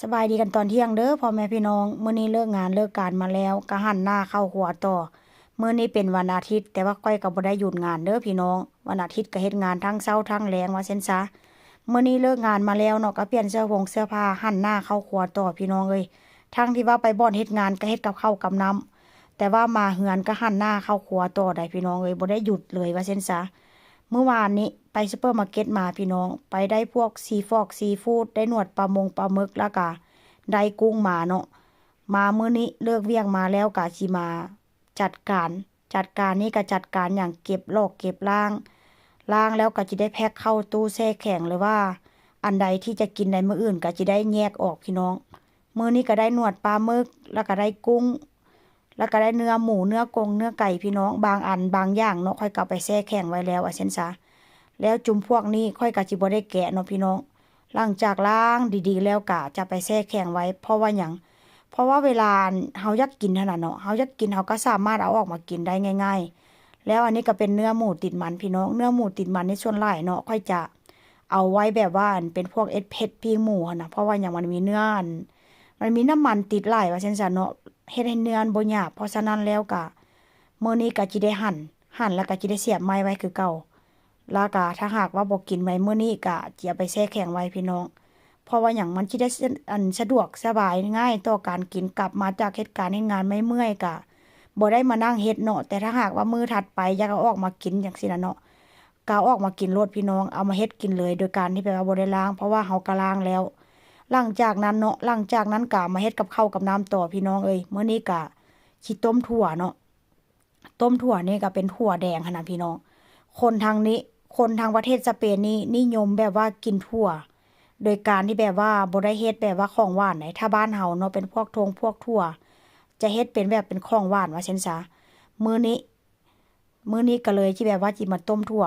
สบายดีกันตอนเที่ยงเด้อพ่อแม่พี่น้องมื้อนี้เลิกงานเลิกการมาแล้วก็หันหน้าเข้าครัวต่อมื้อนี้เป็นวันอาทิตย์แต่ว่าก้อยก็บ่ได้หยุดงานเด้อพี่น้องวันอาทิตย์ก็เฮ็ดงานทั้งเช้าทั้งแลงว่าซั่นซะมื้อนี้เลิกงานมาแล้วเนาะก็เปลี่ยนเสื้อผ้าหันหน้าเข้าครัวต่อพี่น้องเอ้ยทั้งที่ว่าไปบ่อนเฮ็ดงานก็เฮ็ดกับข้าวกับน้ำแต่ว่ามาเฮือนก็หันหน้าเข้าครัวต่อได้พี่น้องเอ้ยบ่ได้หยุดเลยว่าซั่นซะ เมื่อวานนี้ไปซูเปอร์มาร์เก็ตมาพี่น้องไปได้พวกซีฟู้ดได้หนวดปลาหมึกแล้วก็ได้กุ้งมาเนาะมามื้อนี้เลิกเวียงมาแล้วก็สิมาจัดการนี่ก็จัดการอย่างเก็บลอกเก็บล้างแล้วก็จะได้แพ็คเข้าตู้แช่แข็งหรือว่าอันใดที่จะกินในมื้ออื่นก็จะได้แยกออกพี่น้องมื้อนี้ก็ได้หนวดปลาหมึกแล้วก็ได้กุ้ง แล้วก็ได้เนื้อหมูเนื้อกงเนื้อไก่พี่น้องบางอันบางอย่างเนาะค่อยก็เอาไปแช่แข็งไว้แล้วเช่นซะแล้วจุ่มพวกนี้ค่อยก็สิบ่ได้แกะเนาะพี่น้องหลังจากล้างดีๆแล้วก็จะไปแช่แข็งไว้เพราะว่าหยังเพราะว่าเวลาเฮาอยากกินเท่านั้นเนาะเฮาอยากกินเฮาก็สามารถเอาออกมากินได้ง่ายๆแล้วอันนี้ก็เป็นเนื้อหมูติดมันพี่น้องเนื้อหมูติดมันในส่วนหลายเนาะค่อยจะเอาไว้แบบว่าเป็นพวกเอ็ดเผ็ดปิ้งหมูหั่นน่ะเพราะว่าหยังมันมีเนื้อมันมีน้ำมันติดหลายว่าซั่นซะเนาะ เฮ็ดให้เนื้อบ่หยาบเพราะฉะนั้นแล้วก็มื้อนี้ก็จิได้หั่นแล้วก็จิได้เสียบไม้ไว้คือเก่าแล้วก็ถ้าหากว่าบ่กินไว้มื้อนี้ก็สิเอาไปแช่แข็งไว้พี่น้องเพราะว่าหยังมันสิได้สะดวกสบายง่ายต่อการกินกลับมาจากเฮ็ดการเฮ็ดงานไม่เมื่อยก็บ่ได้มานั่งเฮ็ดเนาะแต่ถ้าหากว่ามื้อถัดไปอยากเอาออกมากินจังซี่น่ะเนาะก็เอาออกมากินโลดพี่น้องเอามาเฮ็ดกินเลยโดยการที่แบบว่าบ่ได้ล้างเพราะว่าเฮาก็ล้างแล้ว หลังจากนั้นเนาะหลังจากนั้นก็มาเฮ็ดกับข้าวกับน้ำต่อพี่น้องเอ้ยมื้อนี้ก็สิต้มถั่วเนาะต้มถั่วนี่ก็เป็นถั่วแดงหั้นน่ะพี่น้องคนทางนี้คนทางประเทศสเปนนี่นิยมแบบว่ากินถั่วโดยการที่แบบว่าบ่ได้เฮ็ดแบบว่าของหวานไหนถ้าบ้านเฮาเนาะเป็นพวกพวกถั่วจะเฮ็ดเป็นแบบเป็นของหวานว่าซั่นซะมื้อนี้มื้อนี้ก็เลยที่แบบว่าสิมาต้มถั่ว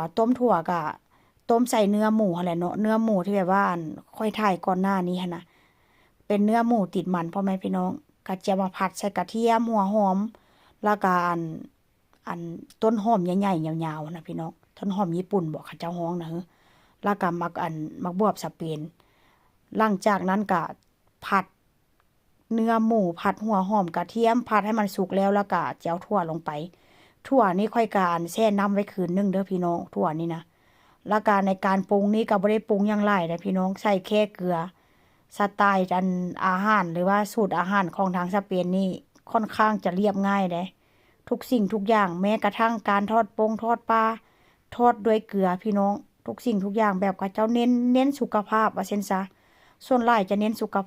ก็ต้มใส่เนื้อหมูหั่นแหละเนาะเนื้อหมูที่แบบว่าค่อยถ่ายก่อนหน้านี้หั่นน่ะ เป็นเนื้อหมูติดมันพ่อแม่พี่น้องก็จะมาผัดใส่กระเทียมหัวหอมแล้วก็อันต้นหอมใหญ่ๆยาวๆนะพี่น้องต้นหอมญี่ปุ่นบอกเขาเจ้าฮ้องนะเฮ้อแล้วก็มักบวบสเปนหลังจากนั้นก็ผัดเนื้อหมูผัดหัวหอมกระเทียมผัดให้มันสุกแล้วแล้วก็จะเอาถั่วลงไปถั่วนี่ค่อยการแช่น้ำไว้คืนนึงเด้อพี่น้องถั่วนี่นะแล้วก็ในการปรุงนี่ก็บ่ได้ปรุงหยังหลายเด้อพี่น้องใส่แค่เกลือ สไตล์อาหารหรือว่าสูตรอาหารของทางสเปนนี่ค่อนข้างจะเรียบง่ายเด้ทุกสิ่งทุกอย่างแม้กระทั่งการทอดทอดปลาทอดด้วยเกลือพี่น้องทุกสิ่งทุกอย่างแบบเขาเจ้าเน้นสุขภาพว่าเช่นซะส่วนหลายจะเน้นสุข